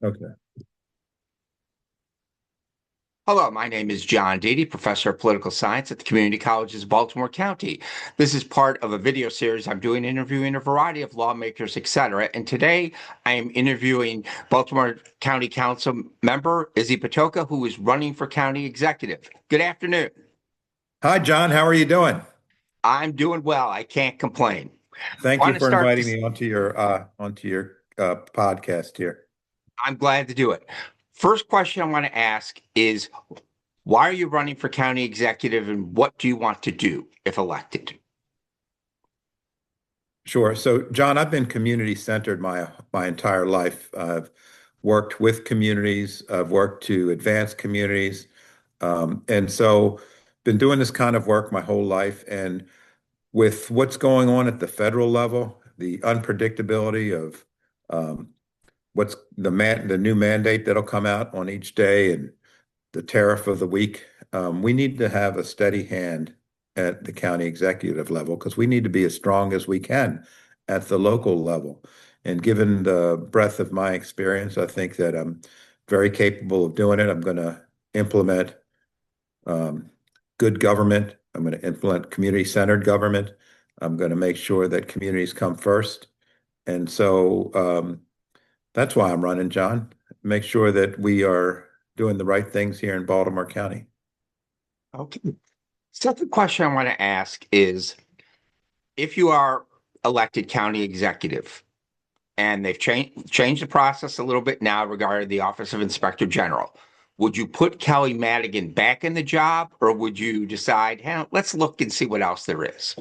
Okay. Hello, my name is John Deedy, professor of political science at the community colleges of Baltimore County. This is part of a video series I'm doing, interviewing a variety of lawmakers, etc. And today I am interviewing Baltimore County Council member Izzy Patoka, who is running for county executive. Good afternoon. Hi, John. How are you doing? I'm doing well. I can't complain. Thank you Want to for start inviting this? me onto your podcast here. I'm glad to do it. First question I want to ask is, why are you running for county executive and what do you want to do if elected? Sure. So, John, I've been community centered my entire life. I've worked with communities. I've worked to advance communities, and so been doing this kind of work my whole life. And with what's going on at the federal level, the unpredictability of what's the new mandate that'll come out on each day, and the tariff of the week. We need to have a steady hand at the county executive level because we need to be as strong as we can at the local level. And given the breadth of my experience, I think that I'm very capable of doing it. I'm going to implement um, good government. I'm going to implement community-centered government. I'm going to make sure that communities come first. And so that's why I'm running, John. Make sure that we are doing the right things here in Baltimore County. Okay. Second question I want to ask is, if you are elected county executive and they've changed the process a little bit now regarding the Office of Inspector General, would you put Kelly Madigan back in the job or would you decide, hey, let's look and see what else there is?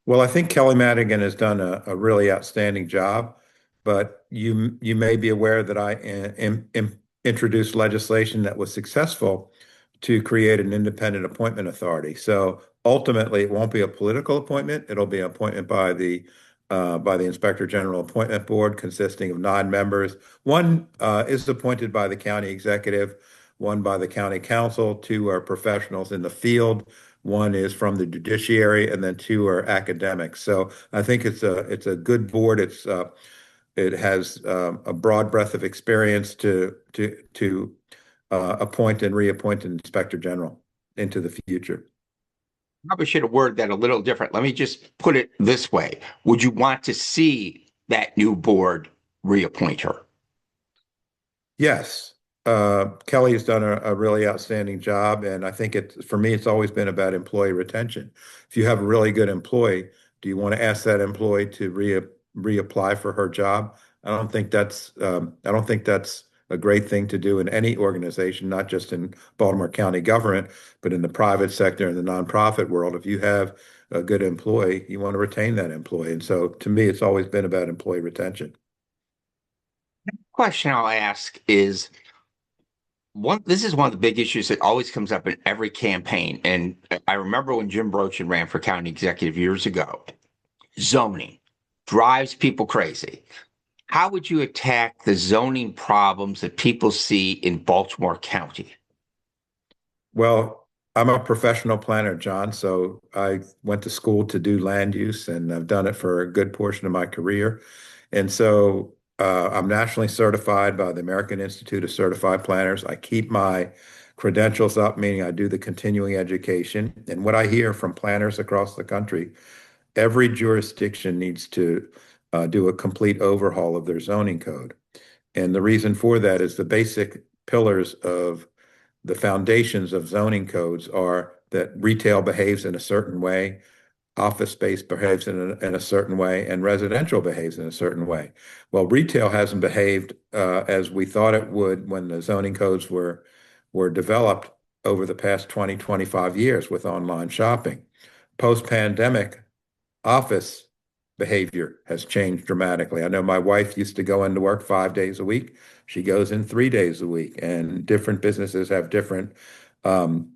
Well, I think Kelly Madigan has done a really outstanding job, but you may be aware that I introduced legislation that was successful to create an independent appointment authority. So ultimately, it won't be a political appointment. It'll be an appointment by the Inspector General Appointment Board, consisting of 9 members. One is appointed by the county executive, one by the county council, two are professionals in the field. One is from the judiciary, and then two are academics. So I think it's a good board. It has a broad breadth of experience to appoint and reappoint an inspector general into the future. Probably should have worded that a little different. Let me just put it this way. Would you want to see that new board reappoint her? Yes, Kelly has done a really outstanding job, and I think for me, it's always been about employee retention. If you have a really good employee, do you want to ask that employee to reapply for her job? I don't think that's a great thing to do in any organization, not just in Baltimore County government, but in the private sector and the nonprofit world. If you have a good employee, you want to retain that employee. And so to me, it's always been about employee retention. Question I'll ask is, this is one of the big issues that always comes up in every campaign. And I remember when Jim Brochin ran for county executive years ago, zoning drives people crazy. How would you attack the zoning problems that people see in Baltimore County? Well, I'm a professional planner, John, so I went to school to do land use, and I've done it for a good portion of my career. And so I'm nationally certified by the American Institute of Certified Planners. I keep my credentials up, meaning I do the continuing education. And what I hear from planners across the country, every jurisdiction needs to do a complete overhaul of their zoning code. And the reason for that is the basic pillars of the foundations of zoning codes are that retail behaves in a certain way, office space behaves in a certain way, and residential behaves in a certain way. Well, retail hasn't behaved as we thought it would when the zoning codes were developed over the past 20, 25 years with online shopping. Post-pandemic, office behavior has changed dramatically. I know my wife used to go into work 5 days a week. She goes in 3 days a week, and different businesses have um,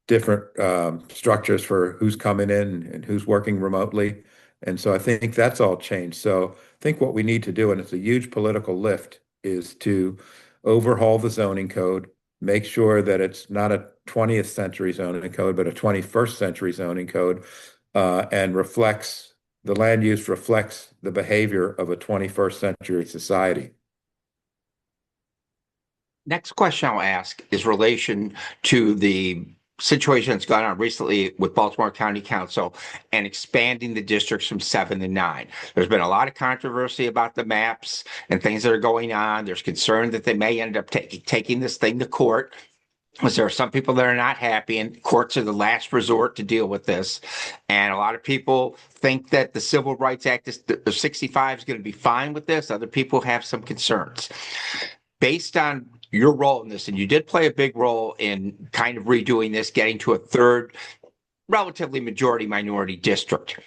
different structures for who's coming in and who's working remotely. And so I think that's all changed. So I think what we need to do, and it's a huge political lift, is to overhaul the zoning code, make sure that it's not a 20th century zoning code, but a 21st century zoning code, and reflects the land use reflects the behavior of a 21st century society. Next question I'll ask is relation to the situation that's gone on recently with Baltimore County Council and expanding the districts from 7 to 9. There's been a lot of controversy about the maps and things that are going on. There's concern that they may end up taking this thing to court, because there are some people that are not happy, and courts are the last resort to deal with this. And a lot of people think that the Civil Rights Act is the 65 is going to be fine with this. Other people have some concerns. Based on your role in this, and you did play a big role in kind of redoing this, getting to a third relatively majority minority district.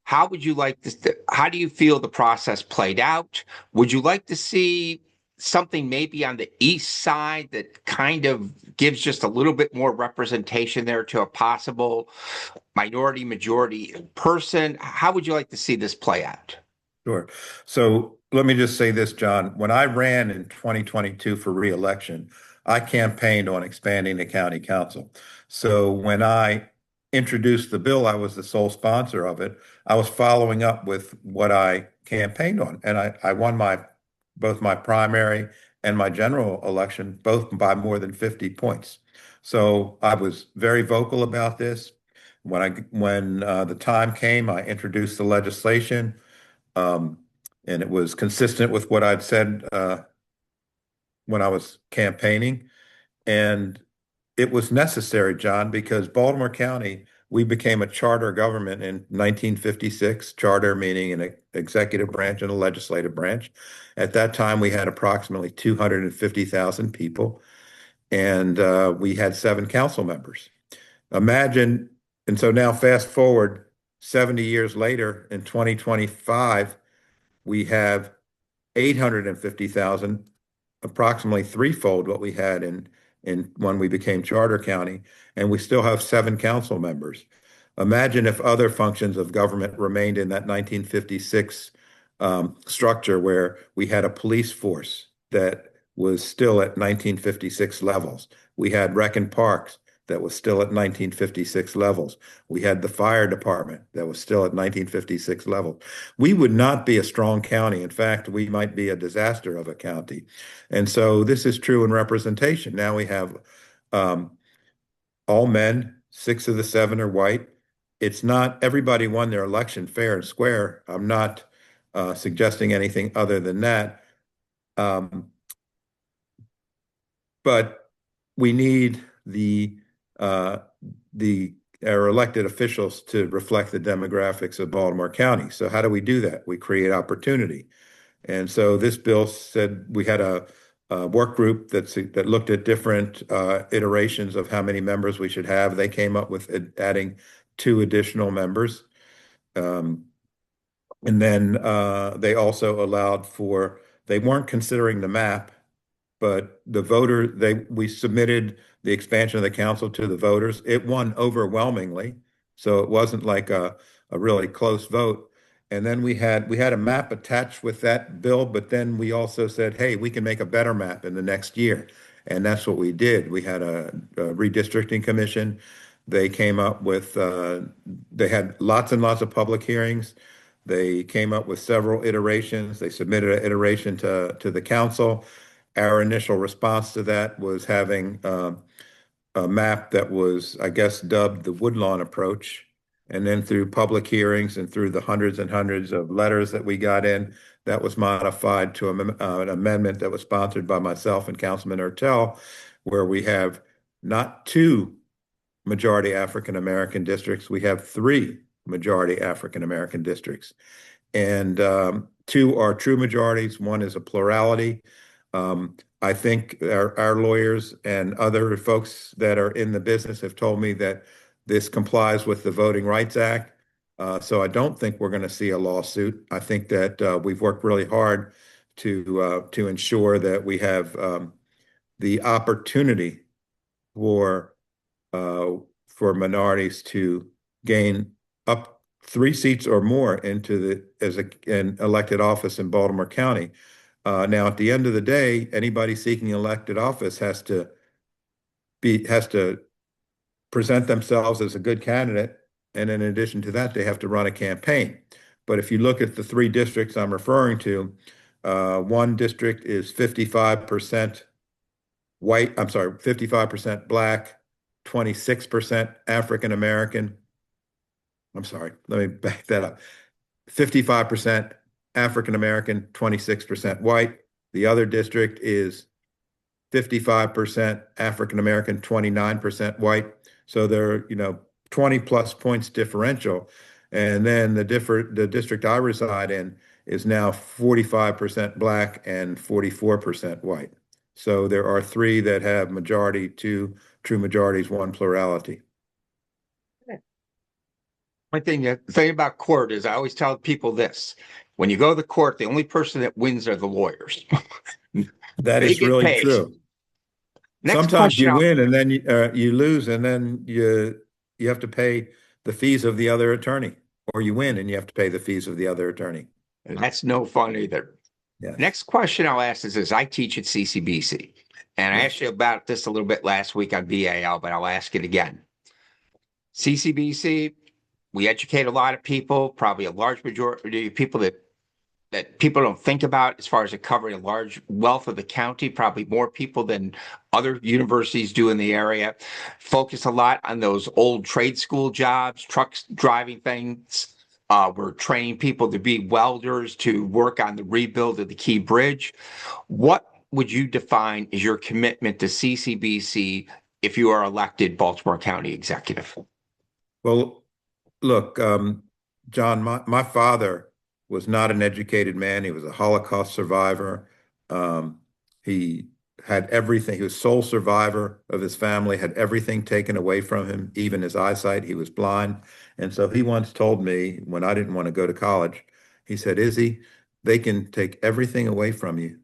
How would you like this? How do you feel the process played out? Would you like to see something maybe on the east side that kind of gives just a little bit more representation there to a possible minority majority person? How would you like to see this play out? Sure. So let me just say this, John. When I ran in 2022 for reelection, I campaigned on expanding the county council. So when I introduced the bill, I was the sole sponsor of it. I was following up with what I campaigned on, and I won my both my primary and my general election, both by more than 50 points. So I was very vocal about this. When the time came, I introduced the legislation. Um, and it was consistent with what I'd said when I was campaigning. And it was necessary, John, because Baltimore County, we became a charter government in 1956, charter meaning an executive branch and a legislative branch. At that time, we had approximately 250,000 people, and we had 7 council members. Imagine, and so now fast forward 70 years later in 2025, we have 850,000, approximately threefold what we had in when we became charter county, and we still have 7 council members. Imagine if other functions of government remained in that 1956 structure where we had a police force that was still at 1956 levels. We had rec and parks that was still at 1956 levels. We had the fire department that was still at 1956 levels. We would not be a strong county. In fact, we might be a disaster of a county. And so this is true in representation. Now we have um, all men, 6 of the 7 are white. It's not everybody won their election fair and square. I'm not suggesting anything other than that. Um, but we need uh, the our elected officials to reflect the demographics of Baltimore County. So how do we do that? We create opportunity. And so this bill said we had a work group that looked at different iterations of how many members we should have. They came up with adding 2 additional members. Um, and then they also allowed for, they weren't considering the map, but we submitted the expansion of the council to the voters. It won overwhelmingly, so it wasn't like a really close vote. And then we had a map attached with that bill, but then we also said, hey, we can make a better map in the next year. And that's what we did. We had a redistricting commission. They came up with, they had lots and lots of public hearings. They came up with several iterations. They submitted an iteration to the council. Our initial response to that was having a map that was, I guess, dubbed the Woodlawn approach. And then through public hearings and through the hundreds and hundreds of letters that we got in, that was modified to an amendment that was sponsored by myself and Councilman Ertel, where we have not 2 majority African American districts, we have 3 majority African American districts. And 2 are true majorities, one is a plurality. I think our lawyers and other folks that are in the business have told me that this complies with the Voting Rights Act. So I don't think we're going to see a lawsuit. I think that we've worked really hard to ensure that we have the opportunity for uh, for minorities to gain up 3 seats or more into an elected office in Baltimore County. Now, at the end of the day, anybody seeking elected office has to present themselves as a good candidate, and in addition to that, they have to run a campaign. But if you look at the 3 districts I'm referring to, one district is 55% white, I'm sorry, 55% black, 26% African American. I'm sorry, let me back that up. 55% African American, 26% white. The other district is 55% African American, 29% white. So they're, 20 plus points differential. And then the district I reside in is now 45% black and 44% white. So there are three that have majority, two true majorities, one plurality. The thing about court is I always tell people this. When you go to the court, the only person that wins are the lawyers. That They is get really paid. true. Next Sometimes question. you win and then you lose, and then you have to pay the fees of the other attorney, or you win and you have to pay the fees of the other attorney. That's no fun either. Yes, Next question I'll ask is this. I teach at CCBC, and I asked yes. you about this a little bit last week on BAL, but I'll ask it again. CCBC, we educate a lot of people, probably a large majority of people that people don't think about as far as it covering a large wealth of the county, probably more people than other universities do in the area. Focus a lot on those old trade school jobs, trucks driving things. We're training people to be welders to work on the rebuild of the Key Bridge. What would you define as your commitment to CCBC if you are elected Baltimore County Executive? Well, look, John, my father was not an educated man. He was a Holocaust survivor. He had everything. He was sole survivor of his family, had everything taken away from him, even his eyesight. He was blind. And so he once told me when I didn't want to go to college, he said, Izzy, they can take everything away from you,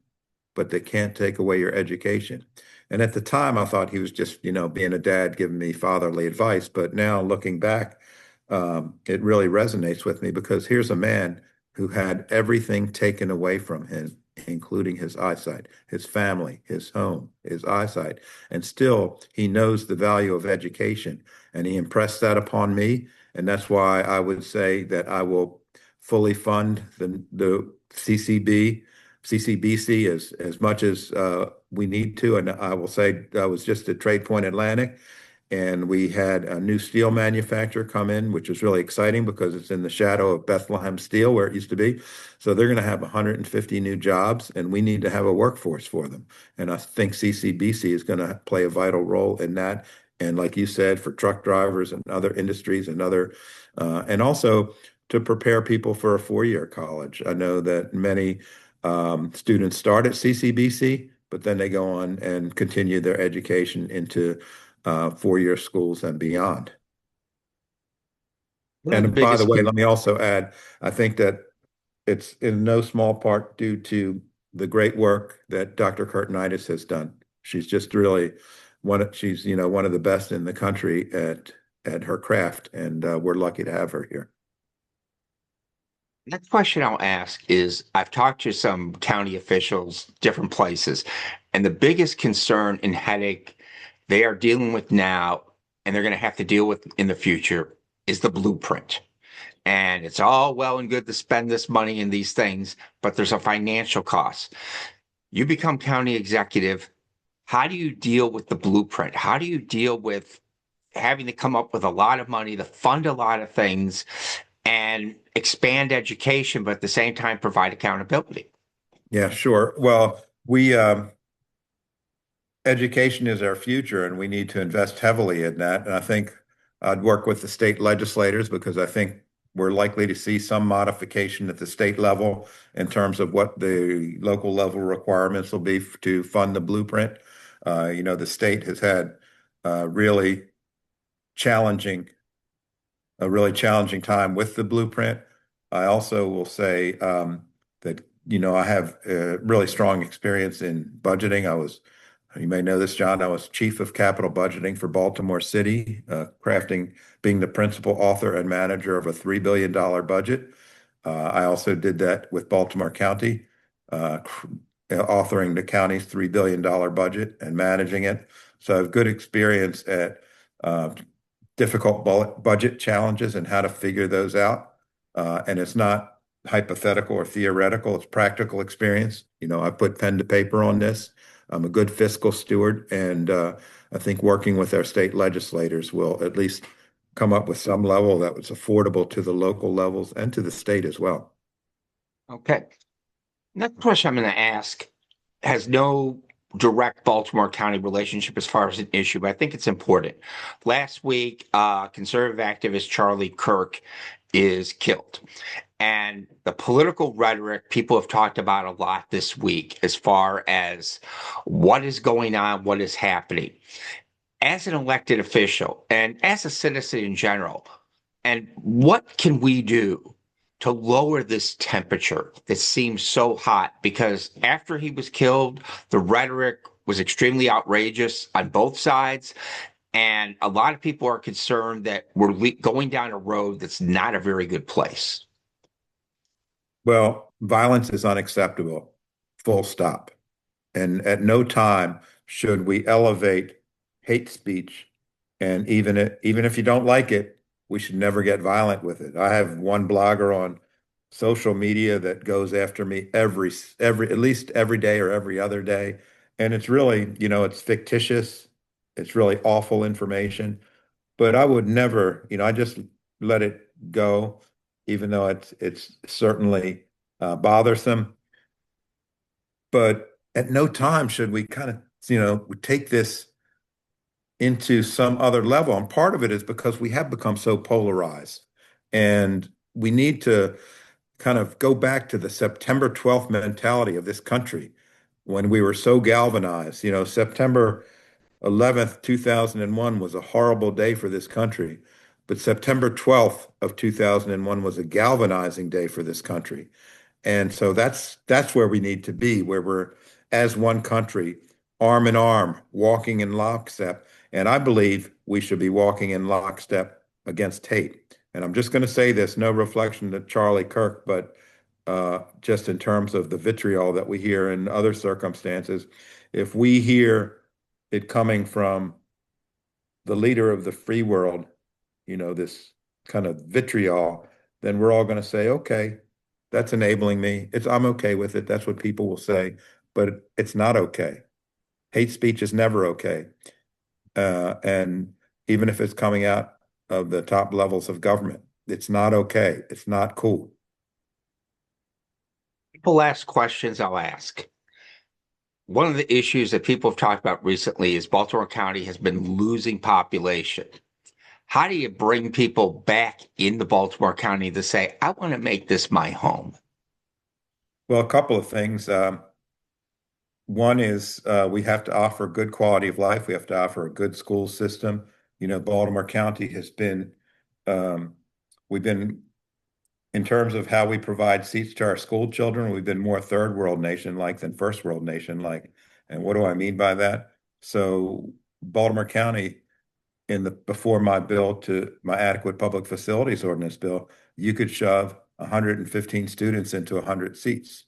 but they can't take away your education. And at the time, I thought he was just, being a dad giving me fatherly advice. But now looking back, it really resonates with me because here's a man who had everything taken away from him, including his eyesight, his family, his home, his eyesight. And still, he knows the value of education. And he impressed that upon me. And that's why I would say that I will fully fund the CCBC as much as we need to. And I will say I was just at Trade Point Atlantic, and we had a new steel manufacturer come in, which is really exciting because it's in the shadow of Bethlehem Steel where it used to be. So they're going to have 150 new jobs, and we need to have a workforce for them. And I think CCBC is going to play a vital role in that. And like you said, for truck drivers and other industries and also to prepare people for a four-year college. I know that many students start at CCBC, but then they go on and continue their education into four-year schools and beyond. One of the And by the biggest way, let me also add, I think that it's in no small part due to the great work that Dr. Kurtenitis has done. She's just really she's, one of the best in the country at her craft, and we're lucky to have her here. Next question I'll ask is I've talked to some county officials, different places, and the biggest concern and headache they are dealing with now and they're going to have to deal with in the future is the blueprint. And it's all well and good to spend this money in these things, but there's a financial cost. You become county executive. How do you deal with the blueprint? How do you deal with having to come up with a lot of money to fund a lot of things and expand education, but at the same time provide accountability? Yeah, sure. Well, we education is our future, and we need to invest heavily in that. And I think I'd work with the state legislators because I think we're likely to see some modification at the state level in terms of what the local level requirements will be to fund the blueprint. The state has had really challenging a really challenging time with the blueprint. I also will say that, I have really strong experience in budgeting. You may know this, John, I was chief of capital budgeting for Baltimore City, being the principal author and manager of a $3 billion budget. I also did that with Baltimore County, authoring the county's $3 billion budget and managing it. So I have good experience at uh, difficult budget challenges and how to figure those out. And it's not hypothetical or theoretical, it's practical experience. I put pen to paper on this. I'm a good fiscal steward, and I think working with our state legislators will at least come up with some level that was affordable to the local levels and to the state as well. Okay. Next question I'm going to ask has no direct Baltimore County relationship as far as an issue, but I think it's important. Last week, conservative activist Charlie Kirk is killed. And the political rhetoric people have talked about a lot this week as far as what is going on, what is happening. As an elected official and as a citizen in general, and what can we do to lower this temperature that seems so hot? Because after he was killed, the rhetoric was extremely outrageous on both sides. And a lot of people are concerned that we're going down a road that's not a very good place. Well, violence is unacceptable, full stop. And at no time should we elevate hate speech. And even if you don't like it, we should never get violent with it. I have one blogger on social media that goes after me every at least every day or every other day. And it's really, it's fictitious. It's really awful information. But I would never, I just let it go, even though it's certainly bothersome. But at no time should we kind of, take this into some other level. And part of it is because we have become so polarized. And we need to kind of go back to the September 12th mentality of this country when we were so galvanized. September 11th, 2001 was a horrible day for this country, but September 12th of 2001 was a galvanizing day for this country. And so that's where we need to be, where we're as one country, arm in arm, walking in lockstep. And I believe we should be walking in lockstep against hate. And I'm just going to say this, no reflection to Charlie Kirk, but just in terms of the vitriol that we hear in other circumstances, if we hear it coming from the leader of the free world, this kind of vitriol, then we're all going to say, okay, that's enabling me. I'm okay with it. That's what people will say, but it's not okay. Hate speech is never okay. And even if it's coming out of the top levels of government, it's not okay. It's not cool. People ask questions, I'll ask. One of the issues that people have talked about recently is Baltimore County has been losing population. How do you bring people back into Baltimore County to say, I want to make this my home? Well, a couple of things. One is we have to offer good quality of life. We have to offer a good school system. Baltimore County has been, um, we've been, in terms of how we provide seats to our school children, we've been more third world nation like than first world nation like. And what do I mean by that? So Baltimore County, before my bill to my adequate public facilities ordinance bill, you could shove 115 students into 100 seats.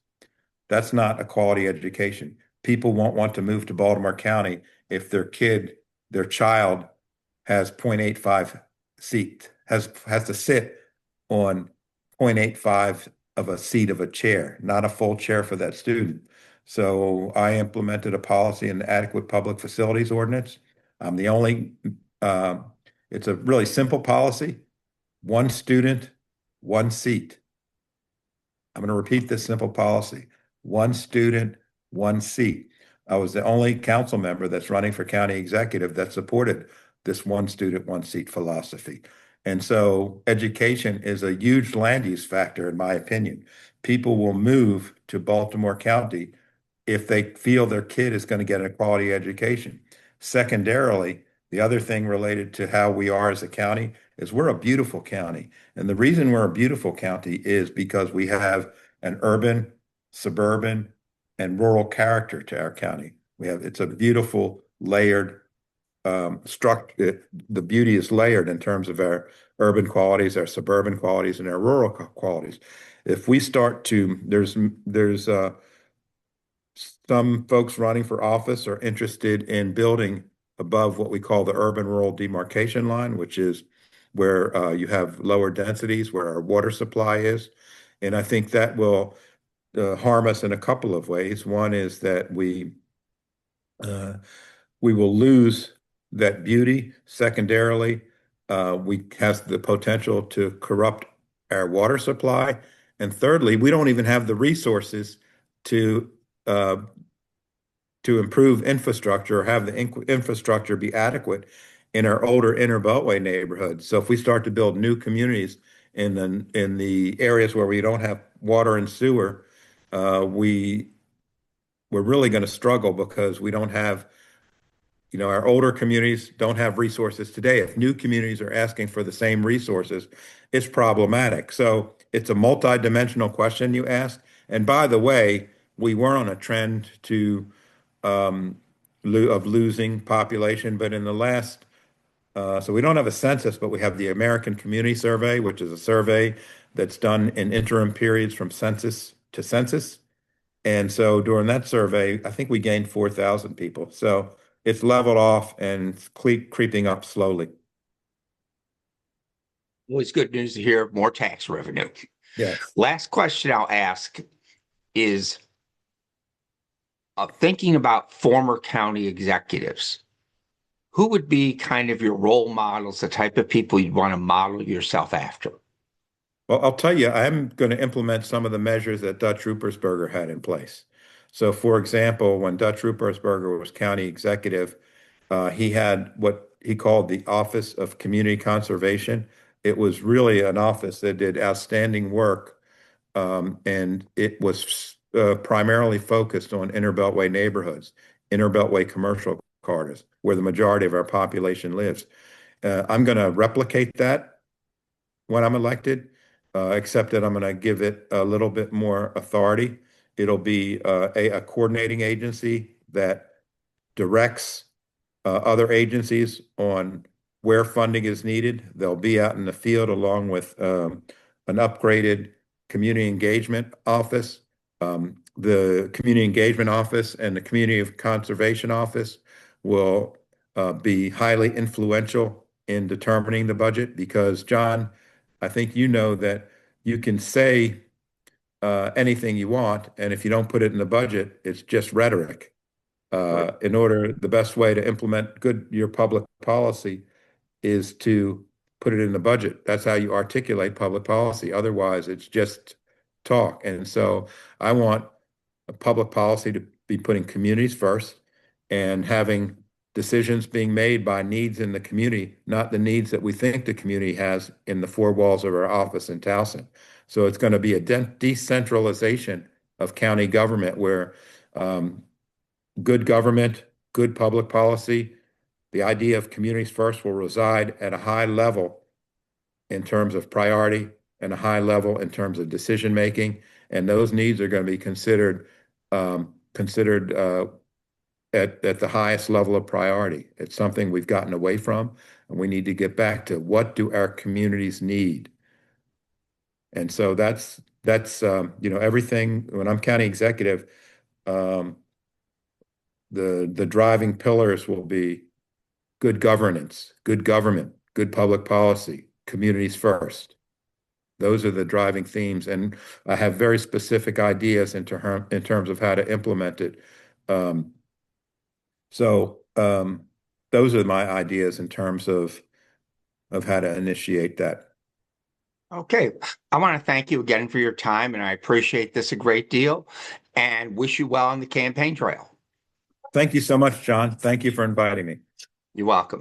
That's not a quality education. People won't want to move to Baltimore County if their child has 0.85 seat, has to sit on 0.85 of a seat of a chair, not a full chair for that student. So I implemented a policy in the adequate public facilities ordinance. I'm the only, uh, it's a really simple policy, one student, one seat. I'm going to repeat this simple policy. One student, one seat. I was the only council member that's running for county executive that supported this one student, one seat philosophy. And so education is a huge land use factor, in my opinion. People will move to Baltimore County if they feel their kid is going to get a quality education. Secondarily, the other thing related to how we are as a county is we're a beautiful county. And the reason we're a beautiful county is because we have an urban, suburban, and rural character to our county. It's a beautiful layered structure. The beauty is layered in terms of our urban qualities, our suburban qualities, and our rural qualities. If we start to, there's some folks running for office are interested in building above what we call the urban-rural demarcation line, which is where you have lower densities, where our water supply is. And I think that will harm us in a couple of ways. One is that we Uh, we will lose that beauty. Secondarily, we have the potential to corrupt our water supply. And thirdly, we don't even have the resources to uh, to improve infrastructure or have the infrastructure be adequate in our older inner beltway neighborhoods. So if we start to build new communities in the areas where we don't have water and sewer, we we're really going to struggle because we don't have, our older communities don't have resources today. If new communities are asking for the same resources, it's problematic. So it's a multidimensional question you asked. And by the way, we were on a trend um, of losing population, but in the last, so we don't have a census, but we have the American Community Survey, which is a survey that's done in interim periods from census to census. And so during that survey, I think we gained 4,000 people. So it's leveled off and it's creeping up slowly. Always good news to hear more tax revenue. Yes. Last question I'll ask is thinking about former county executives. Who would be kind of your role models, the type of people you'd want to model yourself after? Well, I'll tell you, I'm going to implement some of the measures that Dutch Ruppersberger had in place. So, for example, when Dutch Ruppersberger was county executive, he had what he called the Office of Community Conservation. It was really an office that did outstanding work, and it was primarily focused on inner Beltway neighborhoods, inner Beltway commercial corridors, where the majority of our population lives. I'm going to replicate that when I'm elected, except that I'm going to give it a little bit more authority. It'll be a coordinating agency that directs other agencies on where funding is needed. They'll be out in the field along with an upgraded community engagement office. The community engagement office and the community of conservation office will be highly influential in determining the budget because, John, I think you know that you can say anything you want, and if you don't put it in the budget, it's just rhetoric. Right. The best way to implement your public policy is to put it in the budget. That's how you articulate public policy. Otherwise, it's just talk. And so I want a public policy to be putting communities first and having decisions being made by needs in the community, not the needs that we think the community has in the four walls of our office in Towson. So it's going to be a decentralization of county government where um, good government, good public policy, the idea of communities first will reside at a high level in terms of priority and a high level in terms of decision making. And those needs are going to be considered at the highest level of priority. It's something we've gotten away from, and we need to get back to what do our communities need? And so that's everything. When I'm county executive, um, the driving pillars will be good governance, good government, good public policy, communities first. Those are the driving themes, and I have very specific ideas in terms of how to implement it. Um, so those are my ideas in terms of how to initiate that. Okay. I want to thank you again for your time, and I appreciate this a great deal and wish you well on the campaign trail. Thank you so much, John. Thank you for inviting me. You're welcome.